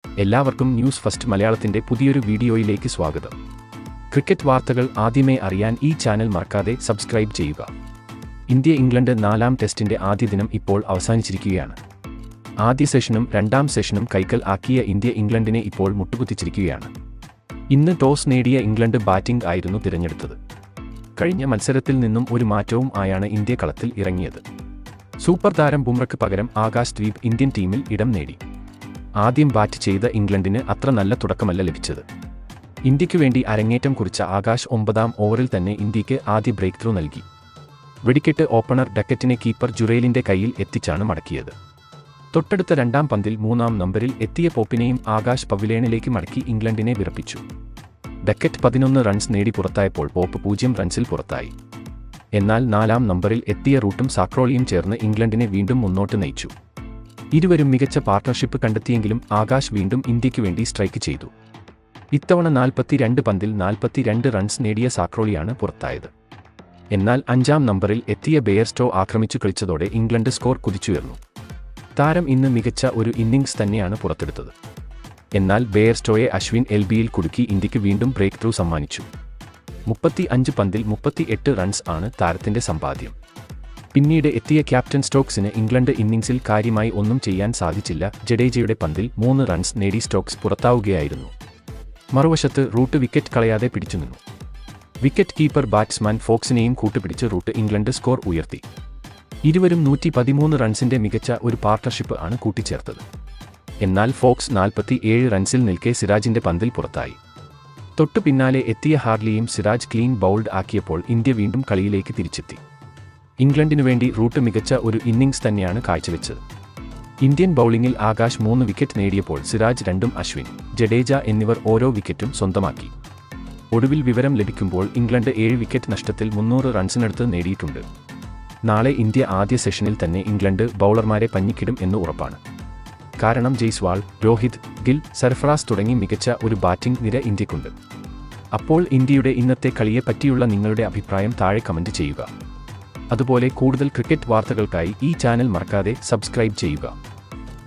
എല്ലാവർക്കും news first മലയാളത്തിന്റെ പുതിയൊരു വീഡിയോയിലേക്ക് സ്വാഗതം. ക്രിക്കറ്റ് വാർത്തകൾ ആദ്യമേ അറിയാൻ ഈ ചാനൽ മറക്കാതെ സബ്സ്ക്രൈബ് ചെയ്യുക. ഇന്ത്യ ഇംഗ്ലണ്ട് 4ാം ടെസ്റ്റിന്റെ ആദ്യ ദിനം ഇപ്പോൾ അവസാനിച്ചിരിക്കുകയാണ്. ആദ്യ സെഷനും രണ്ടാം സെഷനും കൈക്കൽ ആക്കിയ ഇന്ത്യ ഇംഗ്ലണ്ടിനെ ഇപ്പോൾ മുട്ടുകുത്തിച്ചിരിക്കുകയാണ്. ഇന്ന് ടോസ് നേടിയ ഇംഗ്ലണ്ട് ബാറ്റിംഗ് ആയിരുന്നു തിരഞ്ഞെടുത്തത്. കഴിഞ്ഞ മത്സരത്തിൽ നിന്നും ഒരു മാറ്റവും ആയാണ് ഇന്ത്യ കളത്തിൽ ഇറങ്ങിയത്. സൂപ്പർ താരം ബുംറയ്ക്ക് പകരം ആകാശ് ദ്വീപ് ഇന്ത്യൻ ടീമിൽ ഇടം നേടി. ആദ്യം ബാറ്റ് ചെയ്ത ഇംഗ്ലണ്ടിന് അത്ര നല്ല തുടക്കമല്ല ലഭിച്ചത്. ഇന്ത്യയ്ക്കു വേണ്ടി അരങ്ങേറ്റം കുറിച്ച ആകാശ് 9ാം ഓവറിൽ തന്നെ ഇന്ത്യയ്ക്ക് ആദ്യ ബ്രേക്ക് ത്രൂ നൽകി. വെടിക്കെട്ട് ഓപ്പണർ ഡക്കറ്റിനെ കീപ്പർ ജുറേലിന്റെ കയ്യിൽ എത്തിച്ചാണ് മടക്കിയത്. തൊട്ടടുത്ത രണ്ടാം പന്തിൽ 3ാം നമ്പരിൽ എത്തിയ പോപ്പിനെയും ആകാശ് പവിലിയണിലേക്ക് മടക്കി ഇംഗ്ലണ്ടിനെ വിറപ്പിച്ചു. ഡക്കറ്റ് 11 റൺസ് നേടി പുറത്തായപ്പോൾ പോപ്പ് 0 റൺസിൽ പുറത്തായി. എന്നാൽ 4ാം നമ്പറിൽ എത്തിയ റൂട്ടും സാക്രോളിയും ചേർന്ന് ഇംഗ്ലണ്ടിനെ വീണ്ടും മുന്നോട്ട് നയിച്ചു. ഇരുവരും മികച്ച പാർട്ണർഷിപ്പ് കണ്ടെത്തിയെങ്കിലും ആകാശ് വീണ്ടും ഇന്ത്യയ്ക്ക് വേണ്ടി സ്ട്രൈക്ക് ചെയ്തു. ഇത്തവണ 42 പന്തിൽ 42 റൺസ് നേടിയ സാക്രോളിയാണ് പുറത്തായത്. എന്നാൽ 5ാം നമ്പറിൽ എത്തിയ ബെയർസ്റ്റോ ആക്രമിച്ചു കളിച്ചതോടെ ഇംഗ്ലണ്ട് സ്കോർ കുതിച്ചുയർന്നു. താരം ഇന്ന് മികച്ച ഒരു ഇന്നിംഗ്സ് തന്നെയാണ് പുറത്തെടുത്തത്. എന്നാൽ ബെയർസ്റ്റോയെ അശ്വിൻ എൽബിയിൽ കുടുക്കി ഇന്ത്യയ്ക്ക് വീണ്ടും ബ്രേക്ക് ത്രൂ സമ്മാനിച്ചു. 35 പന്തിൽ 38 റൺസ് ആണ് താരത്തിന്റെ സമ്പാദ്യം. പിന്നീട് എത്തിയ ക്യാപ്റ്റൻ സ്റ്റോക്സിന് ഇംഗ്ലണ്ട് ഇന്നിംഗ്സിൽ കാര്യമായി ഒന്നും ചെയ്യാൻ സാധിച്ചില്ല. ജഡേജയുടെ പന്തിൽ 3 റൺസ് നേടി സ്റ്റോക്സ് പുറത്താവുകയായിരുന്നു. മറുവശത്ത് റൂട്ട് വിക്കറ്റ് കളയാതെ പിടിച്ചുനിന്നു. വിക്കറ്റ് കീപ്പർ ബാറ്റ്സ്മാൻ ഫോക്സിനെയും കൂട്ടുപിടിച്ച് റൂട്ട് ഇംഗ്ലണ്ട് സ്കോർ ഉയർത്തി. ഇരുവരും 113 റൺസിന്റെ മികച്ച ഒരു പാർട്ണർഷിപ്പ് ആണ് കൂട്ടിച്ചേർത്തത്. എന്നാൽ ഫോക്സ് 47 റൺസിൽ നിൽക്കെ സിറാജിന്റെ പന്തിൽ പുറത്തായി. തൊട്ടു പിന്നാലെ എത്തിയ ഹാർലിയും സിറാജ് ക്ലീൻ ബൗൾഡ് ആക്കിയപ്പോൾ ഇന്ത്യ വീണ്ടും കളിയിലേക്ക് തിരിച്ചെത്തി. ഇംഗ്ലണ്ടിനു വേണ്ടി റൂട്ട് മികച്ച ഒരു ഇന്നിംഗ്സ് തന്നെയാണ് കാഴ്ചവെച്ചത്. ഇന്ത്യൻ ബൗളിംഗിൽ ആകാശ് 3 വിക്കറ്റ് നേടിയപ്പോൾ സിറാജ് 2ഉം അശ്വിൻ, ജഡേജ എന്നിവർ ഓരോ വിക്കറ്റും സ്വന്തമാക്കി. ഒടുവിൽ വിവരം ലഭിക്കുമ്പോൾ ഇംഗ്ലണ്ട് 7 വിക്കറ്റ് നഷ്ടത്തിൽ 300 റൺസിനടുത്ത് നേടിയിട്ടുണ്ട്. നാളെ ഇന്ത്യ ആദ്യ സെഷനിൽ തന്നെ ഇംഗ്ലണ്ട് ബൗളർമാരെ പഞ്ഞിക്കിടും എന്ന് ഉറപ്പാണ്. കാരണം ജയ്സ്വാൾ, രോഹിത്, ഗിൽ, സർഫറാസ് തുടങ്ങി മികച്ച ഒരു ബാറ്റിംഗ് നിര ഇന്ത്യക്കുണ്ട്. അപ്പോൾ ഇന്ത്യയുടെ ഇന്നത്തെ കളിയെ പറ്റിയുള്ള നിങ്ങളുടെ അഭിപ്രായം താഴെ കമന്റ് ചെയ്യുക. അതുപോലെ കൂടുതൽ ക്രിക്കറ്റ് വാർത്തകൾക്കായി ഈ ചാനൽ മറക്കാതെ സബ്സ്ക്രൈബ് ചെയ്യുക.